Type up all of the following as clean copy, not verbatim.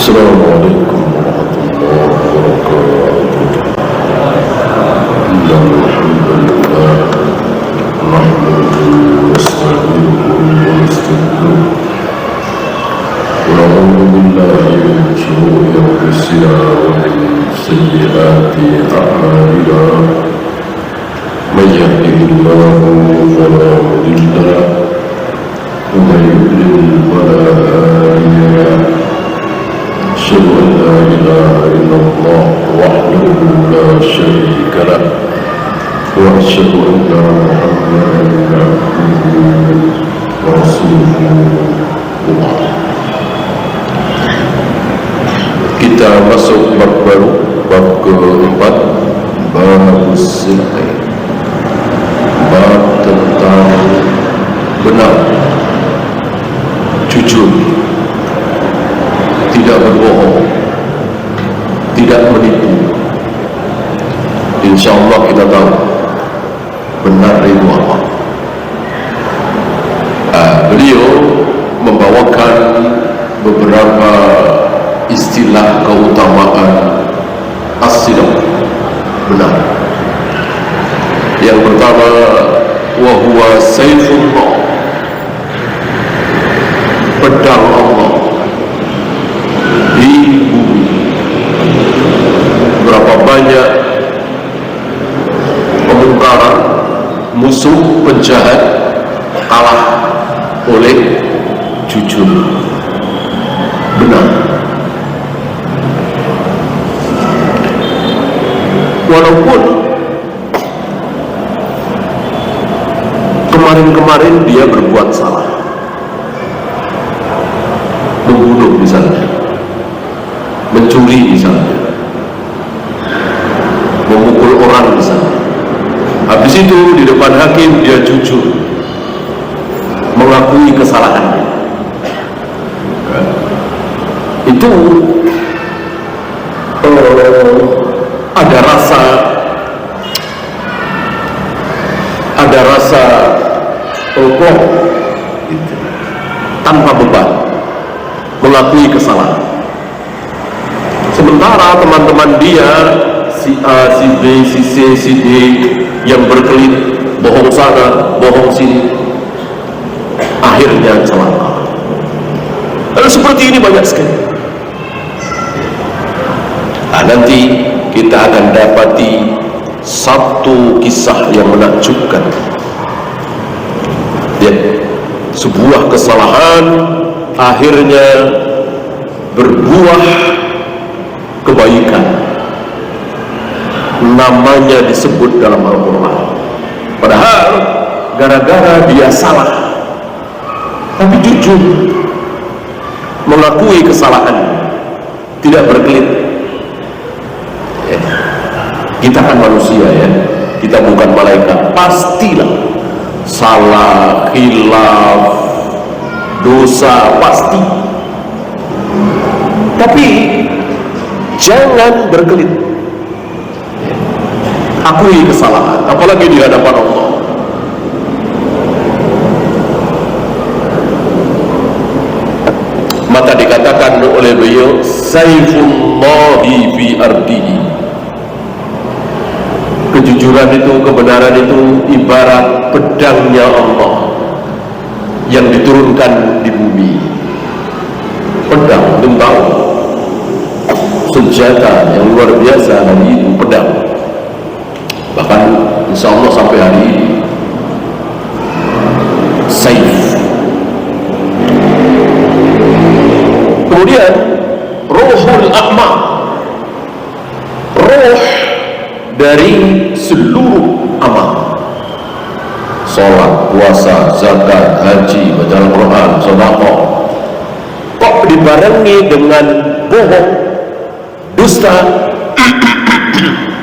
السلام عليكم ورحمة الله وبركاته. إن الحمد لله نحمده ونستعينه ونستغفره ونعوذ بالله من شرور أنفسنا ومن سيئات أعمالنا. من يهده الله فلا مضل له ومن يضلل فلا هادي له. أشهد أن لا إله إلا الله وحده لا شريك له وأشهد أن محمدا عبده ورسوله. Kita masuk bab baru, bab keempat, bab sidq, bab tentang benar, jujur, tidak berbohong, tidak menipu. InsyaAllah kita tahu benar itu apa. Beliau membawakan beberapa istilah keutamaan as-sidq, benar. Yang pertama, wa huwa sayfullah, pedang Allah di bumi. Berapa banyak kemungkaran, musuh, penjahat kalah oleh jujur, benar. Walaupun kemarin-kemarin dia berbuat salah, membunuh misalnya, mencuri misalnya, memukul orang misalnya. Habis itu di depan hakim dia jujur, mengakui kesalahannya. Itu ada rasa plong gitu, tanpa beban, mengakui kesalahan. Sementara teman-teman dia, si A, si B, si C, si D, yang berkelit, bohong sana, bohong sini, akhirnya celaka. Lalu seperti ini banyak sekali. Nanti kita akan dapati satu kisah yang menakjubkan. Sebuah kesalahan akhirnya berbuah kebaikan. Namanya disebut dalam Al-Quran. Padahal gara-gara dia salah, tapi jujur mengakui kesalahan, tidak berkelit. Kita kan manusia ya, kita bukan malaikat, pastilah salah, khilaf, dosa, pasti. Tapi jangan berkelit, akui kesalahan, apalagi di hadapan Allah. Maka dikatakan oleh beliau, sayfullahi fi ardihi. Kejujuran itu, kebenaran itu ibarat pedangnya Allah yang diturunkan di bumi. Pedang, belum tahu, senjata yang luar biasa hari itu, pedang. Bahkan insya Allah sampai hari ini saif. Kemudian ruhul a'ma, roh dari seluruh amal, sholat, puasa, zakat, haji, baca Al-Quran, sedekah, kok dibarengi dengan bohong, dusta,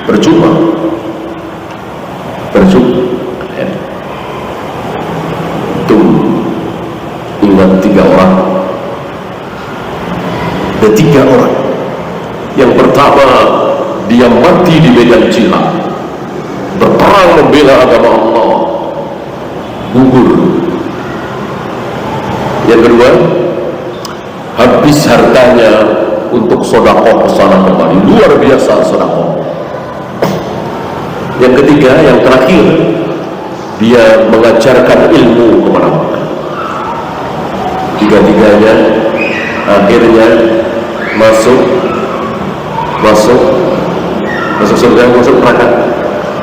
percuma. Itu ingat 3 orang. Ada 3 orang. Yang pertama, dia mati di medan jihad, berperang membela agama Allah, gugur. Yang kedua, habis hartanya bersedekah ke sana kembali, luar biasa sedekah. Yang ketiga, yang terakhir, dia mengajarkan ilmu kepada-mana. Tiga-tiganya akhirnya masuk surga,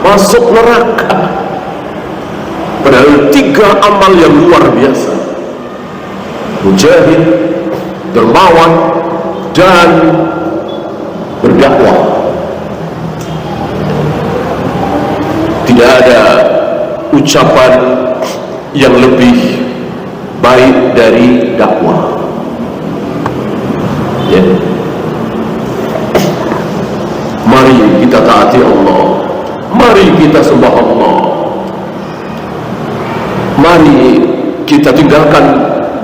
masuk neraka. Padahal tiga amal yang luar biasa: mujahid, dermawan, dan berdakwah. Tidak ada ucapan yang lebih baik dari dakwah. Ya. Mari kita taati Allah, mari kita sembah Allah, mari kita tinggalkan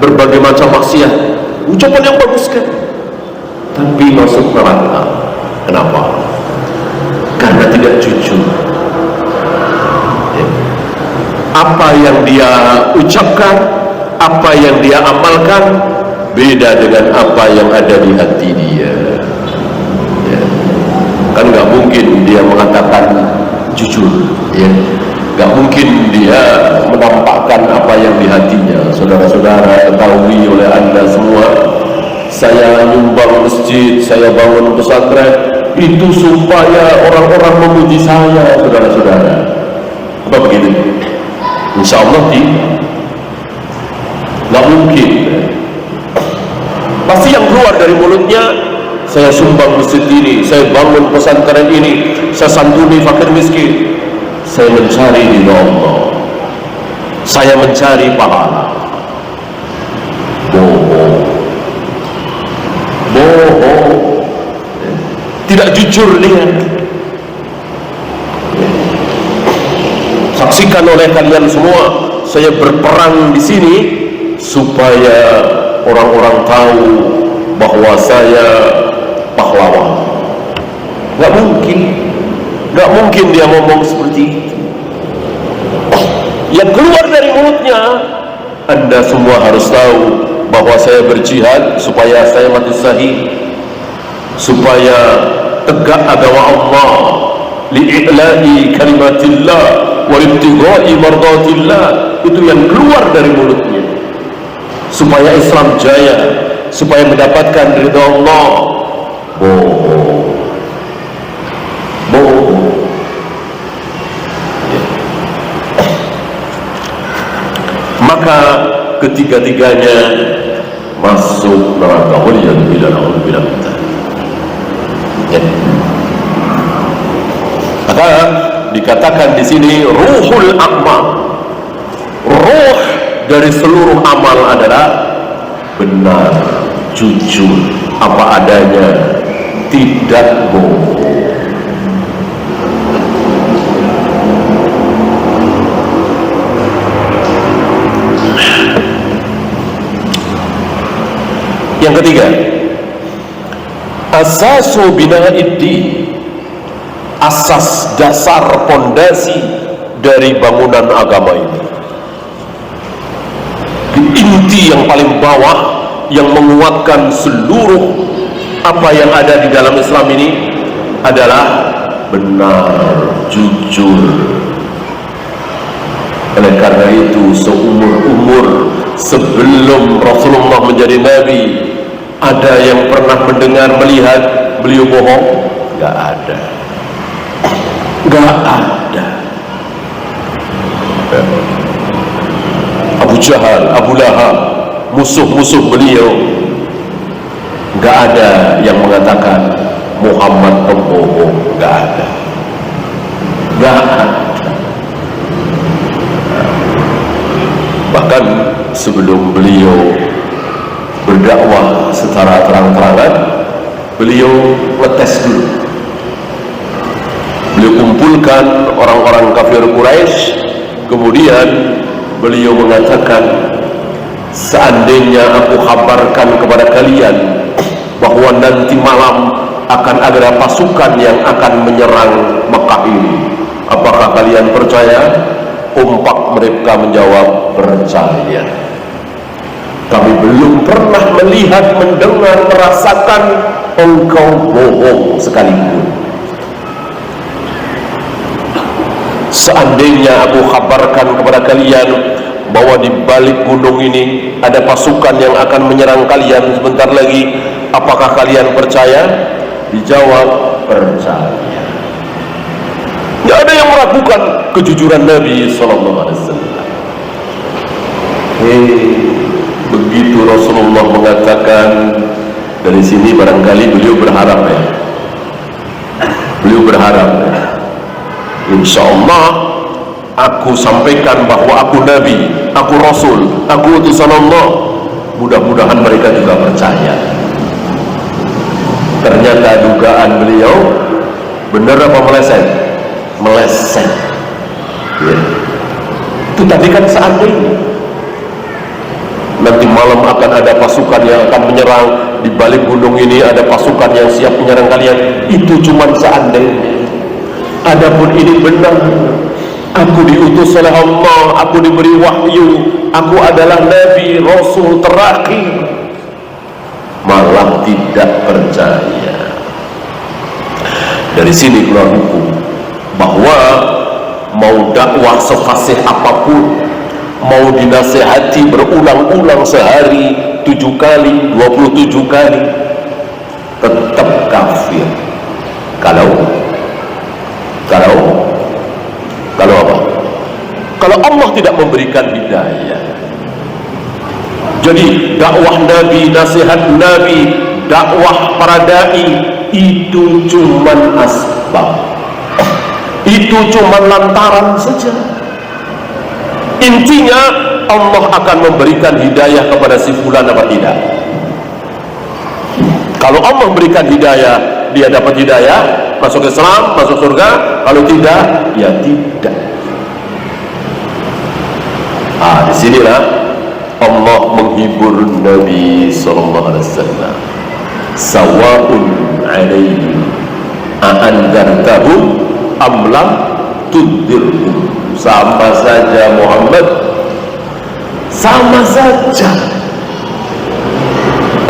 berbagai macam maksiat. Ucapan yang bagus kan, tapi masuk neraka. Kenapa? Karena tidak jujur. Ya. Apa yang dia ucapkan, apa yang dia amalkan beda dengan apa yang ada di hati dia. Ya. Kan nggak mungkin dia mengatakan jujur, ya. Nggak mungkin dia menampakkan apa yang di hatinya. Saudara-saudara ketahui oleh Anda semua, saya nyumbang masjid, saya bangun pesantren, itu supaya orang-orang memuji saya, saudara-saudara. Apa begitu? Insya Allah tidak. Nggak mungkin. Pasti yang keluar dari mulutnya, saya sumbang masjid ini, saya bangun pesantren ini, saya santuni fakir miskin, saya mencari ridha Allah, saya mencari pahala. Bohong, tidak jujur dia. Saksikan oleh kalian semua, saya berperang di sini supaya orang-orang tahu bahwa saya pahlawan. Nggak mungkin dia ngomong seperti itu. Yang keluar dari mulutnya, Anda semua harus tahu bahwa saya berjihad supaya saya mati syahid, supaya tegak agama Allah, li'i'la'i kalimatillah wa ibtigha'i mardatillah. Itu yang keluar dari mulutnya, supaya Islam jaya, supaya mendapatkan ridha Allah. Bohong. Maka ketiga-tiganya masuk neraka. Waliyadzubillah. Maka dikatakan di sini ruhul amal. Ruh dari seluruh amal adalah benar, jujur, apa adanya, tidak bohong. Yang ketiga, asasu bina'iddi, asas dasar pondasi dari bangunan agama ini. Inti yang paling bawah yang menguatkan seluruh apa yang ada di dalam Islam ini adalah benar, jujur. Oleh karena itu seumur-umur sebelum Rasulullah menjadi Nabi, ada yang pernah mendengar, melihat beliau bohong? Gak ada. Abu Jahal, Abu Lahab, musuh-musuh beliau, gak ada yang mengatakan Muhammad pembohong. Gak ada. Bahkan sebelum beliau berdakwah secara terang-terangan, beliau ngetes dulu. Beliau kumpulkan orang-orang kafir Quraisy, kemudian beliau mengatakan, seandainya aku kabarkan kepada kalian bahwa nanti malam akan ada pasukan yang akan menyerang Mekah ini, apakah kalian percaya? Umpak mereka menjawab, percaya. Kami belum pernah melihat, mendengar, merasakan engkau bohong sekalipun. Seandainya aku kabarkan kepada kalian bahwa di balik gunung ini ada pasukan yang akan menyerang kalian sebentar lagi, apakah kalian percaya? Dijawab, percaya. Tidak ada yang meragukan kejujuran Nabi SAW. Begitu Rasulullah mengatakan, dari sini barangkali beliau berharap ya. Beliau berharap ya. Insya Allah aku sampaikan bahwa aku Nabi, aku Rasul, aku utusan Allah. Mudah-mudahan mereka juga percaya. Ternyata dugaan beliau benar apa meleset? Meleset ya. Itu tadi kan seandainya nanti malam akan ada pasukan yang akan menyerang, di balik gunung ini ada pasukan yang siap menyerang kalian. Itu cuma seandainya. Adapun ini benar, aku diutus oleh Allah, aku diberi wahyu, aku adalah Nabi, Rasul terakhir, malah tidak percaya. Dari sini keluar hukum bahwa mau dakwah sefasih apapun, mau dinasehati berulang-ulang sehari 7 kali, 27 kali, tetap kafir. Kalau apa? Kalau Allah tidak memberikan hidayah. Jadi dakwah Nabi, nasihat Nabi, dakwah para dai itu cuman asbab, itu cuman lantaran saja. Intinya Allah akan memberikan hidayah kepada si fulan apa tidak. Kalau Allah memberikan hidayah, dia dapat hidayah, masuk Islam, masuk surga. Kalau tidak, ya tidak. Disinilah Allah menghibur Nabi SAW. Sawa'un alaihim a'anzartahum am lam tunzirhum. Sama saja Muhammad, sama saja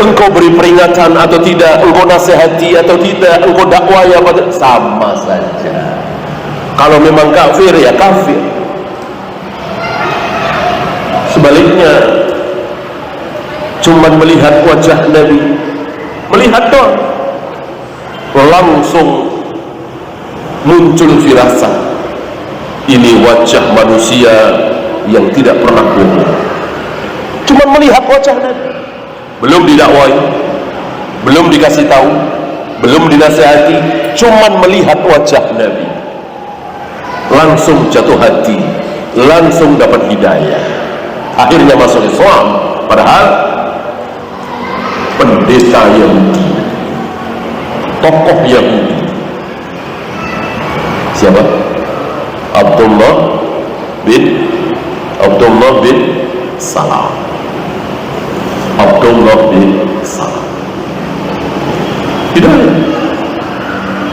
engkau beri peringatan atau tidak, engkau nasihati atau tidak, engkau dakwah ya, sama saja. Kalau memang kafir ya kafir. Sebaliknya, cuman melihat wajah Nabi, melihat doang, langsung muncul firasat, ini wajah manusia yang tidak pernah bohong. Cuman melihat wajah Nabi, belum didakwai, belum dikasih tahu, belum dinasihati, cuman melihat wajah Nabi, langsung jatuh hati, langsung dapat hidayah, akhirnya masuk Islam. Padahal pendeta Yahudi, tokoh Yahudi, siapa? Abdullah bin Salam. Abdullah bin Salam. Hidayah,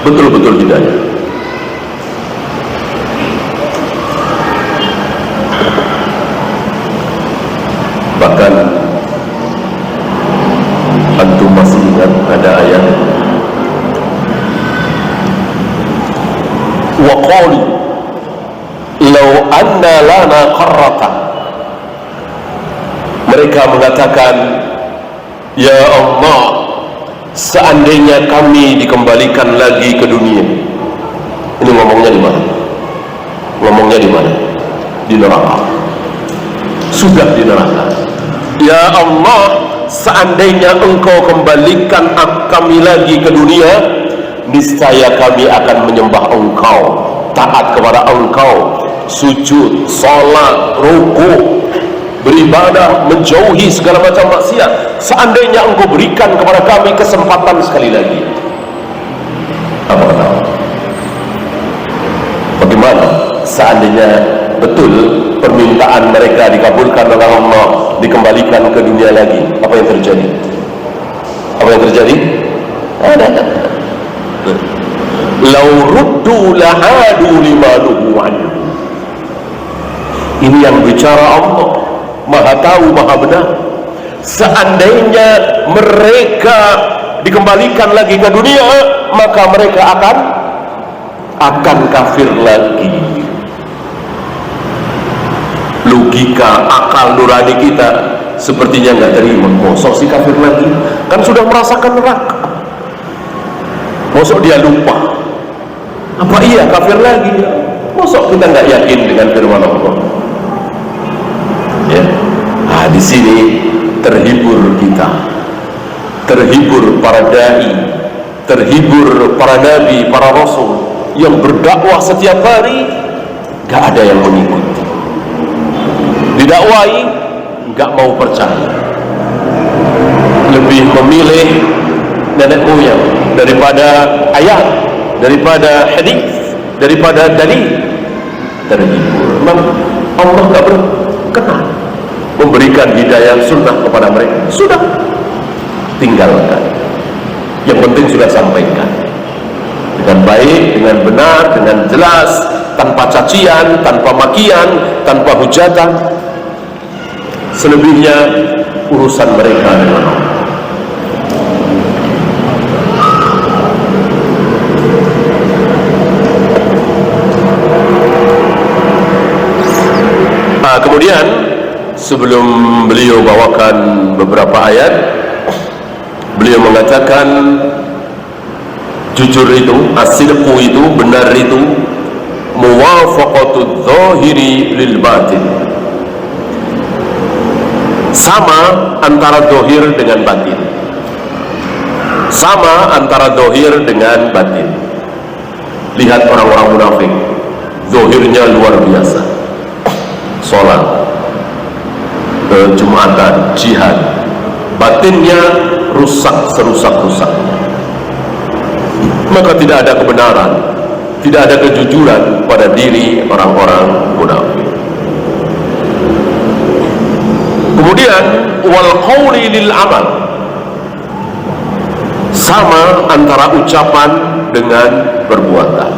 betul-betul hidayah. Bahkan antum masih ingat ada ayat wa qalu law anna lana qarratan. Mereka mengatakan, ya Allah, seandainya kami dikembalikan lagi ke dunia. Ini ngomongnya di mana? Ngomongnya di mana? Di neraka. Sudah di neraka. Ya Allah, seandainya engkau kembalikan kami lagi ke dunia, niscaya kami akan menyembah engkau, taat kepada engkau, sujud, salat, ruku, beribadah, menjauhi segala macam maksiat. Seandainya engkau berikan kepada kami kesempatan sekali lagi. Apa kata? Bagaimana seandainya betul permintaan mereka dikabulkan oleh Allah, dikembalikan ke dunia lagi? Apa yang terjadi? Apa yang terjadi? Ada. Lau ruddu lahadu limanuhu anhu. Ini yang bicara Allah, Maha tahu, Maha benar. Seandainya mereka dikembalikan lagi ke dunia, maka mereka akan kafir lagi. Logika akal nurani kita sepertinya nggak terima. Mosok si kafir lagi, kan sudah merasakan neraka. Mosok dia lupa. Apa iya kafir lagi? Mosok kita nggak yakin dengan firman Allah? Ya, nah, di sini terhibur kita, terhibur para dai, terhibur para nabi, para rasul yang berdakwah setiap hari, nggak ada yang mengikuti. Didakwai nggak mau percaya, lebih memilih nenek moyang daripada ayat, daripada hadis, daripada dalil. Terhibur. Memang Allah nggak berkenan memberikan hidayah sunnah kepada mereka. Sudah, tinggalkan. Yang penting sudah sampaikan dengan baik, dengan benar, dengan jelas, tanpa cacian, tanpa makian, tanpa hujatan. Selebihnya urusan mereka dengan Allah. Kemudian sebelum beliau bawakan beberapa ayat, beliau mengatakan jujur itu, as-sidqu itu, benar itu, muwafaqatud zahiri lil batin. Sama antara zahir dengan batin. Sama antara zahir dengan batin. Lihat orang-orang munafik, zahirnya luar biasa, sholat, Jumatan, jihad, batinnya rusak serusak-rusaknya. Maka tidak ada kebenaran, tidak ada kejujuran pada diri orang-orang munafik. Kemudian wal qawli lil amal, sama antara ucapan dengan perbuatan.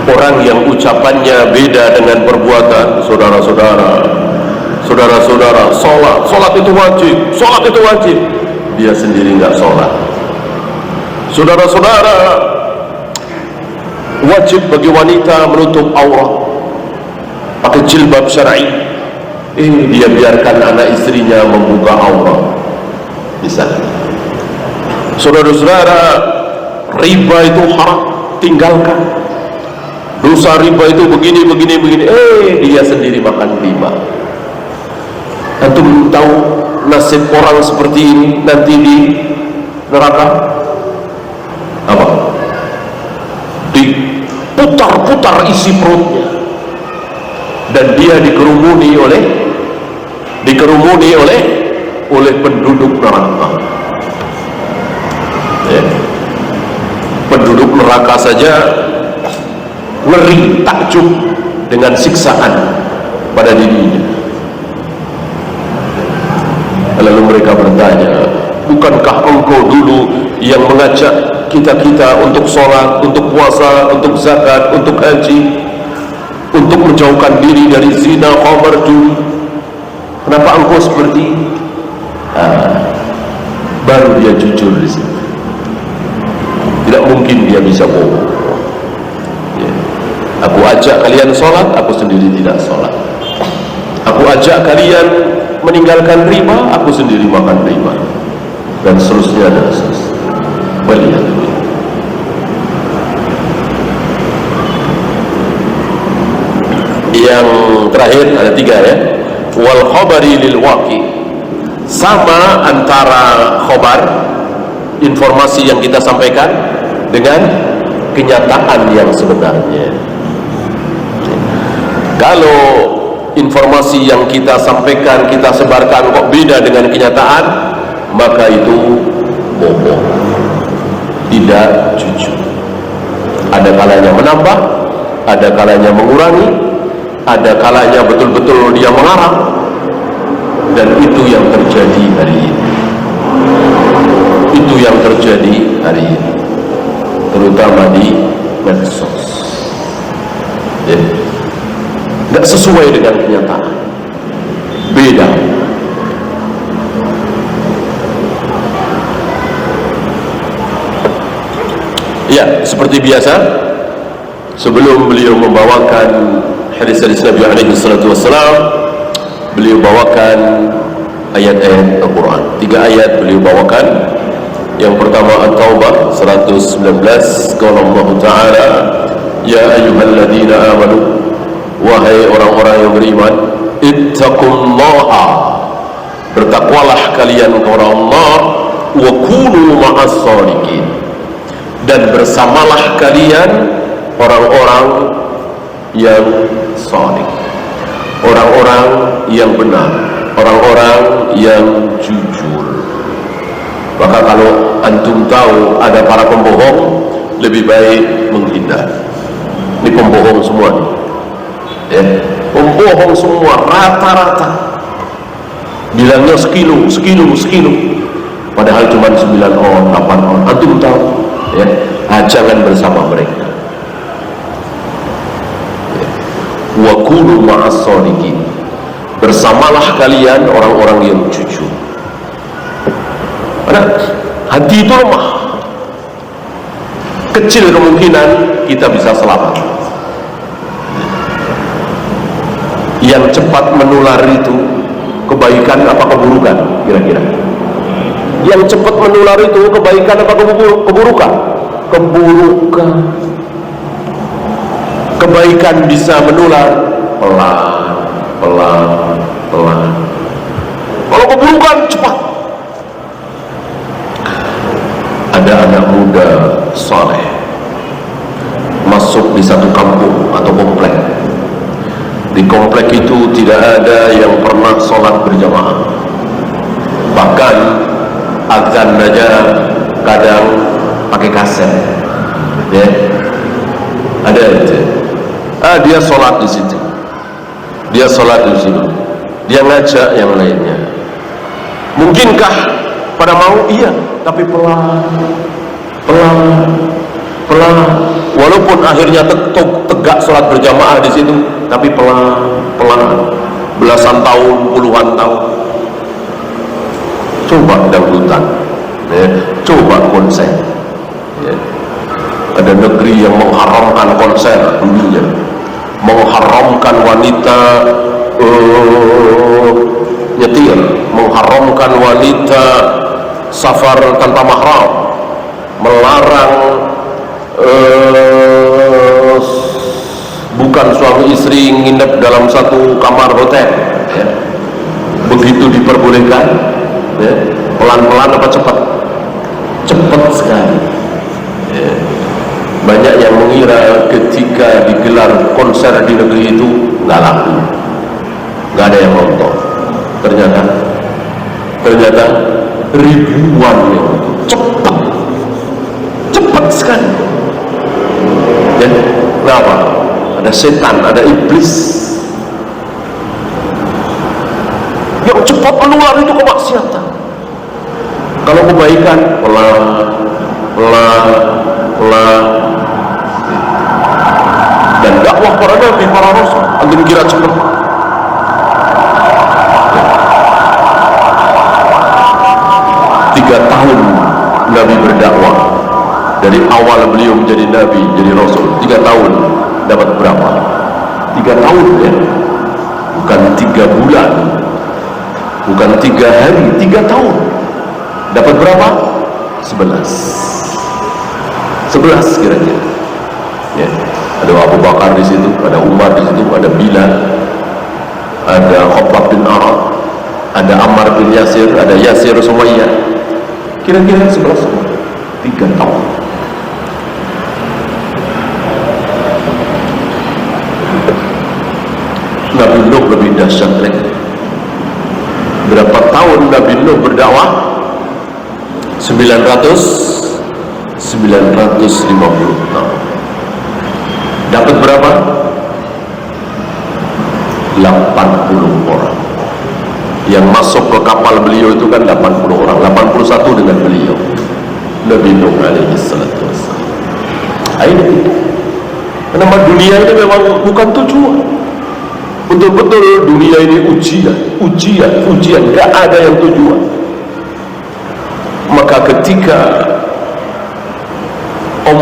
Orang yang ucapannya beda dengan perbuatan, saudara-saudara, sholat itu wajib, dia sendiri nggak sholat. Saudara-saudara, wajib bagi wanita menutup aurat, pakai jilbab syar'i. Dia biarkan anak istrinya membuka aurat. Bisa. Saudara-saudara, riba itu haram, tinggalkan. Dosa riba itu begini. Dia sendiri makan riba. Antum tahu nasib orang seperti ini nanti di neraka? Apa? Diputar-putar isi perutnya, dan dia dikerumuni oleh penduduk neraka. Ya. Penduduk neraka saja ngeri, takjub dengan siksaan pada dirinya. Lalu mereka bertanya, bukankah engkau dulu yang mengajak kita untuk sholat, untuk puasa, untuk zakat, untuk haji, untuk menjauhkan diri dari zina, khamar, judi? Kenapa engkau seperti ini? Baru dia jujur di sini. Tidak mungkin dia bisa bohong. Ya. Aku ajak kalian sholat, aku sendiri tidak sholat. Aku ajak kalian meninggalkan riba, aku sendiri makan riba, dan seterusnya dan seterusnya. Melihat yang terakhir ada 3 ya. Wal khabari lil waqi, sama antara khobar, informasi yang kita sampaikan, dengan kenyataan yang sebenarnya. Kalau informasi yang kita sampaikan, kita sebarkan kok beda dengan kenyataan, maka itu bohong, tidak jujur. Ada kalanya menambah, ada kalanya mengurangi, ada kalanya betul-betul dia mengarang. Dan itu yang terjadi hari ini. Itu yang terjadi hari ini, terutama di medsos. Ya. Tidak sesuai dengan kenyataan, beda. Ya, seperti biasa, sebelum beliau membawakan hadis-hadis Nabi alaihi salatu wassalam, beliau bawakan ayat-ayat Al-Quran. 3 ayat beliau bawakan. Yang pertama At-Taubah 119, qala Allah Ta'ala, ya ayyuhalladzina amanu, wahai orang-orang yang beriman, ittaqullaha, bertakwalah kalian kepada Allah, wa kunu ma'as shadiqin, dan bersamalah kalian orang-orang yang shadiq, orang-orang yang benar, orang-orang yang jujur. Maka kalau antum tahu ada para pembohong, lebih baik menghindar. Ini pembohong semua nih, ya, pembohong semua rata-rata. Bilangnya sekilo, padahal cuma 9 on, 8 on. Antum tahu, ya, jangan bersama mereka. Ya. Wa kunu ma'as shadiqin, bersamalah kalian orang-orang yang jujur. Karena hati itu lemah, kecil kemungkinan kita bisa selamat. Yang cepat menular itu kebaikan apa keburukan kira-kira? Yang cepat menular itu kebaikan apa keburukan? Keburukan. Kebaikan bisa menular pelan. Kalau keburukan cepat. Ada anak muda soleh masuk di satu kampung atau komplek. Di komplek itu tidak ada yang pernah sholat berjamaah, bahkan azan aja kadang pakai kaset, ya. Ada itu. Dia sholat di situ, dia sholat di situ, dia ngajak yang lainnya. Mungkinkah pada mau? Iya, tapi pelan. Walaupun akhirnya tegak sholat berjamaah di situ, tapi pelan. Belasan tahun, puluhan tahun. Coba dangdutan, ya. Coba konser, ya. Ada negeri yang mengharamkan konser dulunya, mengharamkan wanita nyetir, mengharamkan wanita safar tanpa mahram, melarang bukan suami istri nginep dalam satu kamar hotel, ya. Begitu diperbolehkan, ya. Pelan-pelan apa cepat? Cepat sekali, ya. Banyak yang mengira ketika digelar konser di negeri itu nggak laku, nggak ada yang nonton. Ternyata ribuan yang cepat sekali. Dan kenapa? Ada setan, ada iblis yang cepat menular itu kemaksiatan. Kalau kebaikan pelan. Dan dakwah para nabi, para rasul, antum kira cepat? 3 tahun Nabi berdakwah. Dari awal beliau menjadi Nabi, jadi Rasul, 3 tahun dapat berapa? 3 tahun, ya. Bukan 3 bulan, bukan 3 hari, 3 tahun. Dapat berapa? 11 kira-kira, ya. Ada Abu Bakar di situ, ada Umar di situ, ada Bilal, ada Khabbab bin Arad, ada Ammar bin Yasir, ada Yasir Sumayyah. Kira-kira 11 tahun, 3 tahun. Nabi Nuh lebih dahsyat lagi. Berapa tahun Nabi Nuh berdakwah? 950 tahun. Dapat berapa? 80 orang. Yang masuk ke kapal beliau itu kan 80 orang, 81 dengan beliau, Nabi Nuh alaihi salatu wassalam. Ini karena dunia ini memang bukan tujuan. Betul-betul dunia ini ujian, gak ada yang tujuan. Maka ketika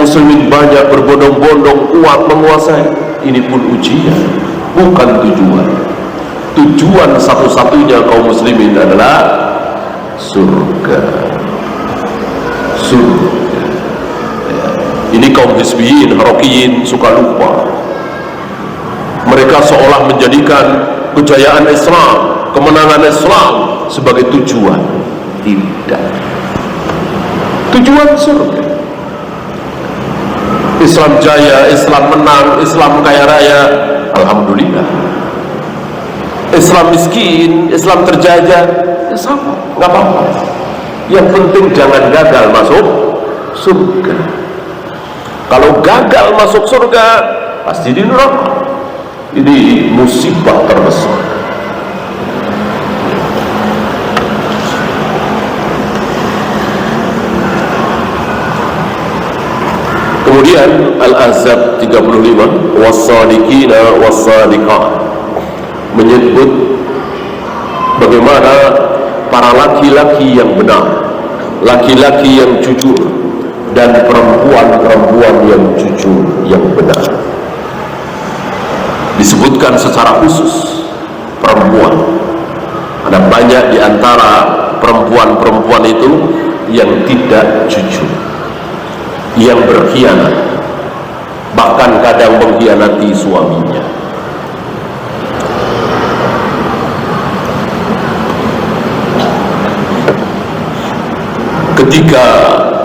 muslimin banyak, berbondong-bondong, kuat, menguasai. Ini pun ujian, bukan tujuan. Tujuan satu-satunya kaum muslimin adalah surga. Surga. Ya. Ini kaum hizbiyin, harokiyin suka lupa. Mereka seolah menjadikan kejayaan Islam, kemenangan Islam sebagai tujuan. Tidak. Tujuan surga. Islam jaya, Islam menang, Islam kaya raya, alhamdulillah. Islam miskin, Islam terjajah, ya sama, nggak apa-apa. Yang penting jangan gagal masuk surga. Kalau gagal masuk surga, pasti di neraka. Ini musibah terbesar. Kemudian Al-Ahzab 35, was-sadiqina was-sadiqat, menyebut bagaimana para laki-laki yang benar, laki-laki yang jujur, dan perempuan-perempuan yang jujur, yang benar. Disebutkan secara khusus perempuan. Ada banyak di antara perempuan-perempuan itu yang tidak jujur, yang berkhianat, bahkan kadang mengkhianati suaminya. Ketika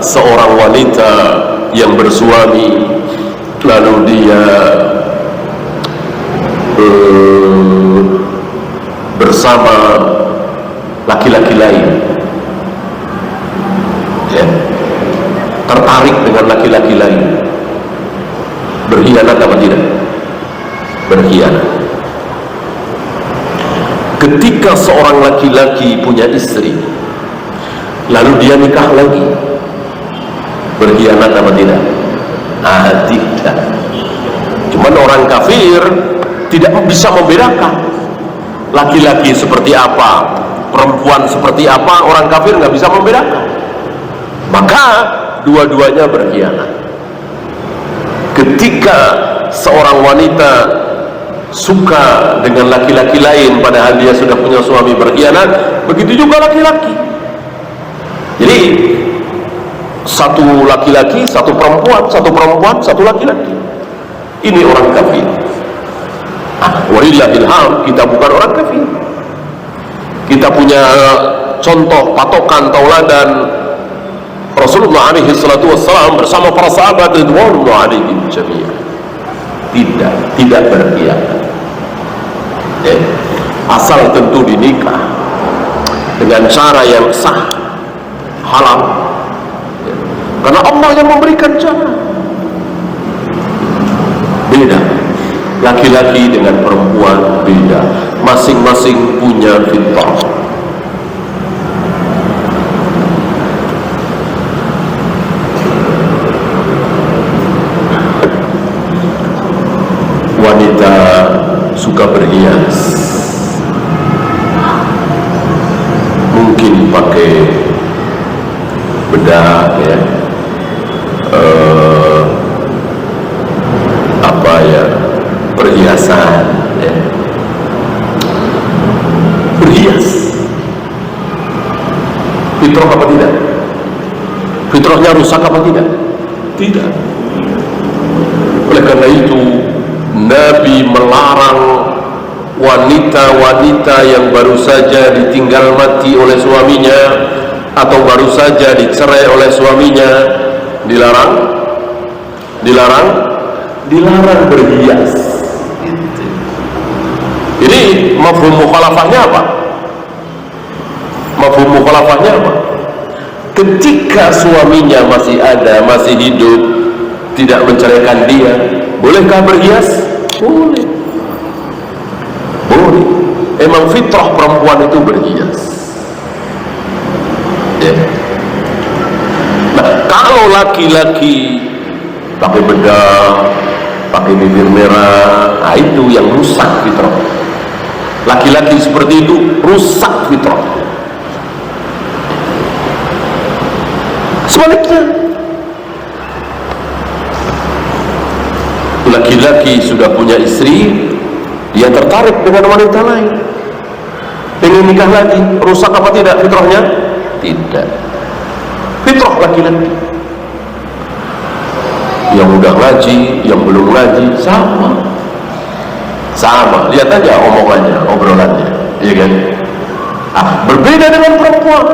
seorang wanita yang bersuami lalu dia bersama laki-laki lain, ya, tertarik dengan laki-laki lain, berkhianat apa tidak? Berkhianat. Ketika seorang laki-laki punya istri lalu dia nikah lagi, berkhianat apa tidak? Tidak. Cuman orang kafir tidak bisa membedakan laki-laki seperti apa, perempuan seperti apa. Orang kafir nggak bisa membedakan, maka dua-duanya berkhianat. Ketika seorang wanita suka dengan laki-laki lain padahal dia sudah punya suami, berkhianat. Begitu juga laki-laki. Jadi satu laki-laki, satu perempuan, satu perempuan, satu laki-laki. Ini orang kafir. Walillahilham, kita bukan orang kafir. Kita punya contoh, patokan, tauladan Rasulullah alaihi salatu wassalam bersama para sahabat ridwanullah alaihim jami'an. Tidak berkhianat. Asal tentu dinikah dengan cara yang sah, halal. Karena Allah yang memberikan cara. Beda. Laki-laki dengan perempuan beda. Masing-masing punya fitrah. Wanita suka berhias, mungkin pakai bedak, ya, perhiasan, ya. Berhias. Fitrah apa tidak? Fitrahnya rusak apa tidak? Tidak. Oleh karena itu Nabi melarang wanita-wanita yang baru saja ditinggal mati oleh suaminya atau baru saja dicerai oleh suaminya, dilarang berhias. Ini mafhum mukhalafahnya apa? Mafhum mukhalafahnya apa? Ketika suaminya masih ada, masih hidup, tidak menceraikan dia, bolehkah berhias? Boleh. Boleh. Emang fitrah perempuan itu berhias. Ya. Nah, kalau laki-laki pakai bedak, pakai bibir merah, nah itu yang rusak fitrah. Laki-laki seperti itu rusak fitrah. Sebaliknya, laki-laki sudah punya istri, dia tertarik dengan wanita lain, pengen nikah lagi, rusak apa tidak fitrahnya? Tidak. Fitrah laki-laki yang udah ngaji, yang belum ngaji, sama. Lihat aja omongannya, obrolannya, iya kan? Berbeda dengan perempuan.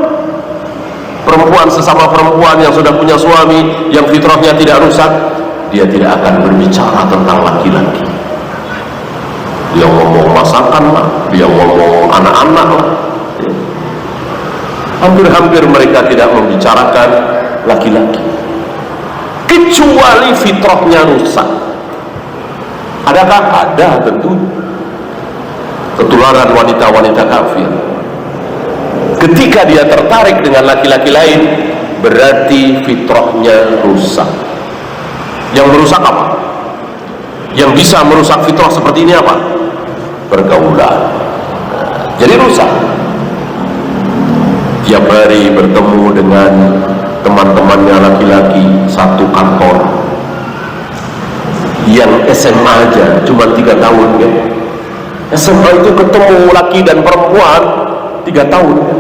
Perempuan sesama perempuan yang sudah punya suami, yang fitrahnya tidak rusak, dia tidak akan berbicara tentang laki-laki. Dia ngomong masakan lah, dia ngomong anak-anak lah. Hampir-hampir mereka tidak membicarakan laki-laki, kecuali fitrahnya rusak. Adakah? Ada, tentu. Ketularan wanita-wanita kafir. Ketika dia tertarik dengan laki-laki lain, berarti fitrahnya rusak. Yang merusak apa? Yang bisa merusak fitrah seperti ini apa? Pergaulan. Jadi rusak. Tiap hari bertemu dengan teman-temannya laki-laki satu kantor, yang SMA aja cuma 3 tahun kan? SMA itu ketemu laki dan perempuan 3 tahun kan?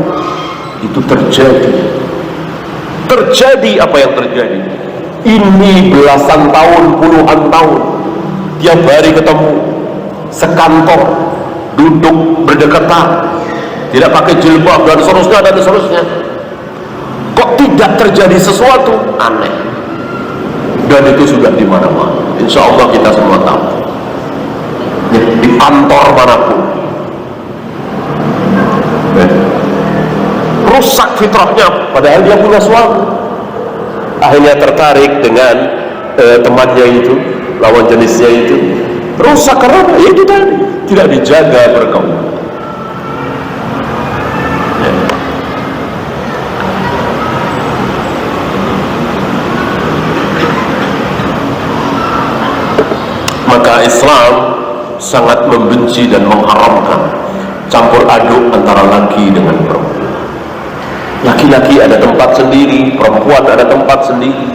Itu terjadi apa yang terjadi ini belasan tahun, puluhan tahun, tiap hari ketemu, sekantor, duduk berdekatan, tidak pakai jilbab dan seterusnya. Kok tidak terjadi sesuatu? Aneh. Dan itu sudah di mana-mana. Insya Allah kita semua tahu. Di kantor manapun. Rusak fitrahnya, padahal dia punya suami. Akhirnya tertarik dengan temannya itu, lawan jenisnya itu. Rusak karena ya itu tadi, tidak dijaga pergaulan. Maka Islam sangat membenci dan mengharamkan campur aduk antara laki dengan perempuan. Laki-laki ada tempat sendiri, perempuan ada tempat sendiri,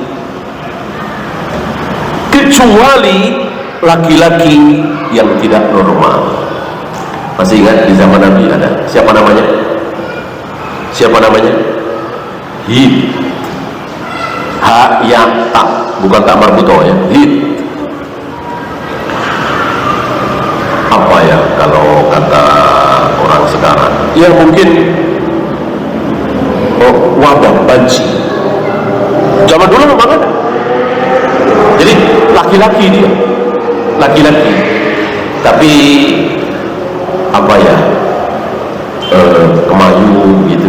kecuali laki-laki yang tidak normal. Masih ingat di zaman Nabi ada siapa namanya? Hid. Ha-ya-ta, bukan tak marbuto ya. Hid. Apa ya kalau kata orang sekarang? Ya mungkin wabah banci. Zaman dulu memang ada. Jadi laki-laki dia, laki-laki. Tapi apa ya? Kemayu gitu,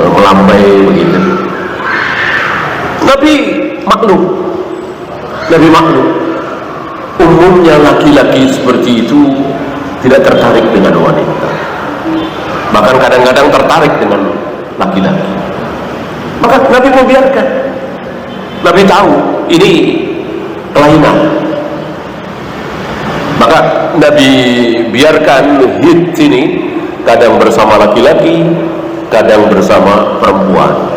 melambai begitu. Nabi maklum. Umumnya laki-laki seperti itu tidak tertarik dengan wanita, bahkan kadang-kadang tertarik dengan laki-laki. Maka Nabi membiarkan. Nabi tahu ini kelainan, maka Nabi biarkan Hid ini kadang bersama laki-laki, kadang bersama perempuan.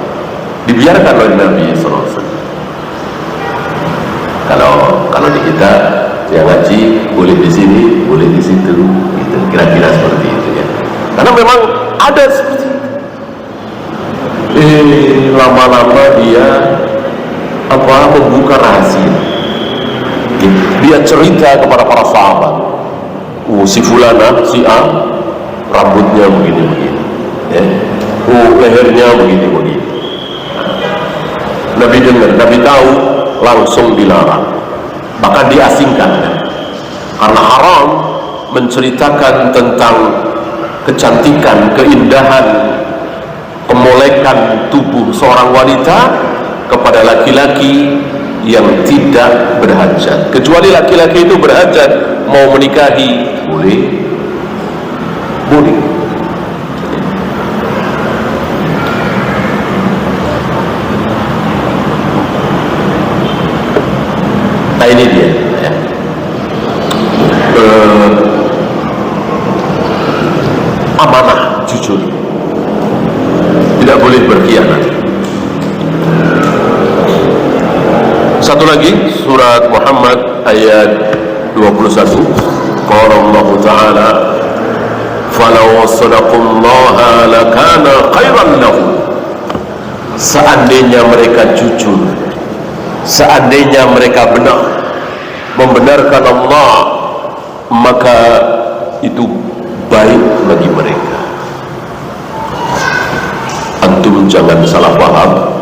Dibiarkan oleh Nabi SAW. Kalau di kita yang ngaji boleh di sini, boleh di situ, gitu. Kira-kira seperti itu ya. Karena memang ada seperti itu. Lama-lama dia membuka rahasia. Dia cerita kepada para sahabat. Si fulana, si A, rambutnya begini-begini. Ya. Lehernya begini-begini. Nabi dengar, Nabi tahu, langsung dilarang, bahkan diasingkan, karena haram menceritakan tentang kecantikan, keindahan, kemolekan tubuh seorang wanita kepada laki-laki yang tidak berhajat. Kecuali laki-laki itu berhajat, mau menikahi, boleh. Nah ini dia ya. Amanah, jujur, tidak boleh berkhianat. satu lagi surat Muhammad ayat 21. Qala Allah Ta'ala falau sadaqallaha lakana khairan lahum. Seandainya mereka jujur, seandainya mereka benar membenarkan Allah, maka itu baik bagi mereka. Antum jangan salah paham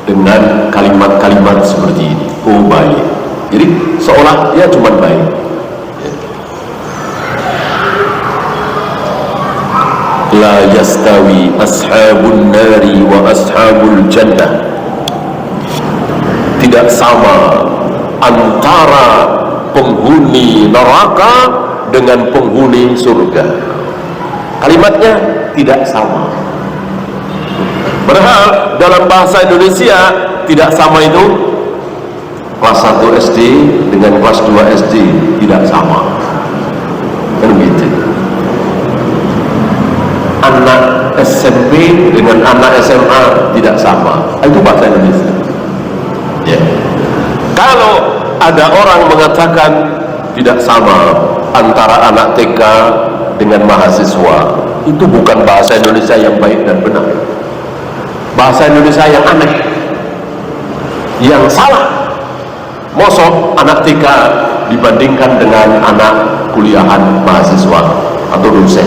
dengan kalimat-kalimat seperti ini. Oh baik, jadi seolah ya cuma baik. La yastawi ashabun nari wa ashabul jannah. Tidak sama antara penghuni neraka dengan penghuni surga. Kalimatnya tidak sama. Padahal dalam bahasa Indonesia tidak sama itu. Kelas 1 SD dengan kelas 2 SD tidak sama. Kan begitu. Anak SMP dengan anak SMA tidak sama. Itu bahasa Indonesia. Ya. Kalau ada orang mengatakan tidak sama antara anak TK dengan mahasiswa, itu bukan bahasa Indonesia yang baik dan benar. Bahasa Indonesia yang aneh, yang salah. Mosok anak TK dibandingkan dengan anak kuliahan mahasiswa atau dosen.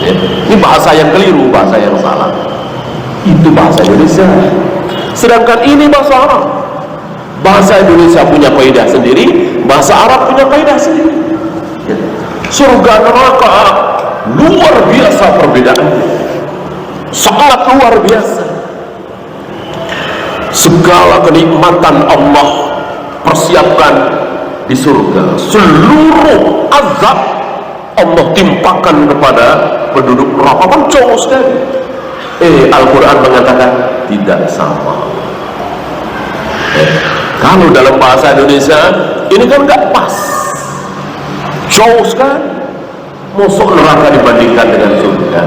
Ya. Ini bahasa yang keliru, bahasa yang salah. Itu bahasa Indonesia. Sedangkan ini bahasa Arab. Bahasa Indonesia punya kaidah sendiri, bahasa Arab punya kaidah sendiri. Ya. Surga neraka luar biasa perbedaannya, sangat luar biasa. Segala kenikmatan Allah persiapkan di surga. Seluruh azab Allah timpakan kepada penduduk neraka, kan jauh sekali. Al-Quran mengatakan tidak sama. Kalau dalam bahasa Indonesia ini kan nggak pas, jauh sekali. Mosok neraka dibandingkan dengan surga,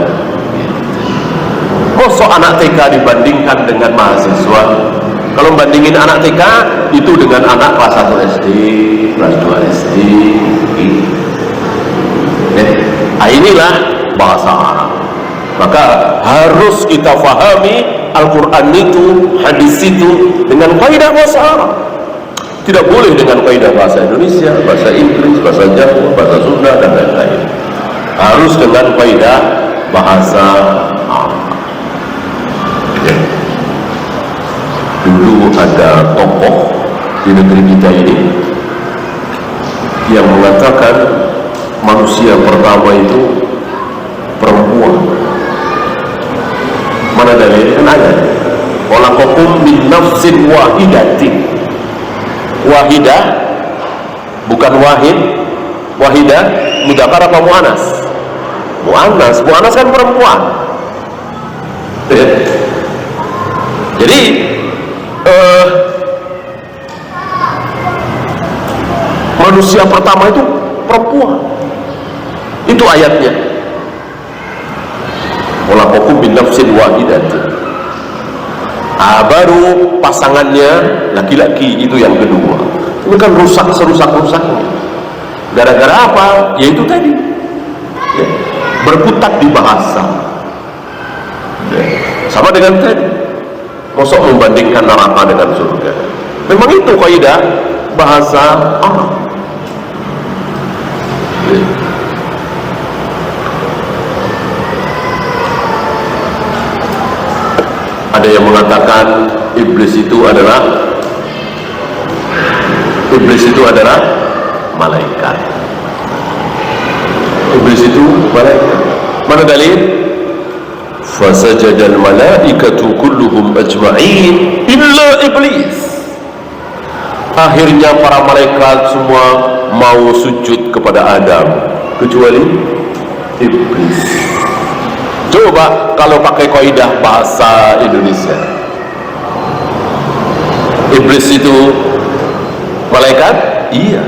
mosok anak TK dibandingkan dengan mahasiswa. Kalau bandingin anak TK itu dengan anak kelas 1 SD, kelas 2 SD. Inilah bahasa Arab. Maka harus kita fahami Al-Quran itu, hadis itu dengan kaidah bahasa Arab. Tidak boleh dengan kaidah bahasa Indonesia, bahasa Inggris, bahasa Jawa, bahasa Sunda dan lain-lain. Harus dengan kaidah bahasa Arab. Ya. Dulu ada tokoh di negeri kita ini yang mengatakan manusia pertama itu perempuan. Mana dalilnya? Kan ada. Walaqakum min nafsin wahidatin. Wahidah bukan wahid. Wahidah mudzakkar apa muannas? Muannas. Muannas kan perempuan. Jadi manusia pertama itu perempuan. Itu ayatnya. Walaqakum min nafsin wahidatin. Baru pasangannya laki-laki, itu yang kedua. Ini kan rusak serusak-rusaknya. Gara-gara apa? Yaitu tadi ya, berkutat di bahasa ya. Sama dengan tadi, mosok membandingkan neraka dengan surga. Memang itu kaidah bahasa Arab ya. Ada yang mengatakan iblis itu adalah malaikat. Iblis itu malaikat. Mana dalil? Fasajadal malaikatu kulluhum ajma'in illa iblis. Akhirnya para malaikat semua mau sujud kepada Adam kecuali iblis. Coba kalau pakai kaidah bahasa Indonesia, iblis itu malaikat? Iya.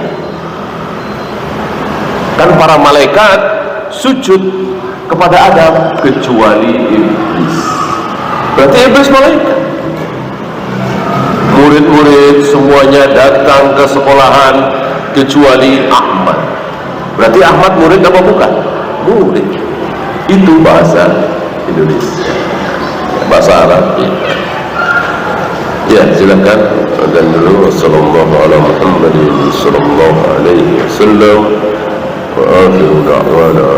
Kan para malaikat sujud kepada Adam kecuali iblis. Berarti iblis malaikat. murid-murid semuanya datang ke sekolahan kecuali Ahmad. Berarti Ahmad murid apa bukan? Murid. Itu bahasa Indonesia, bahasa Arab. Ya, silakan. Dan dulu sallallahu ala Muhammadin sallallahu alaihi wasallam wa akhiru da'wana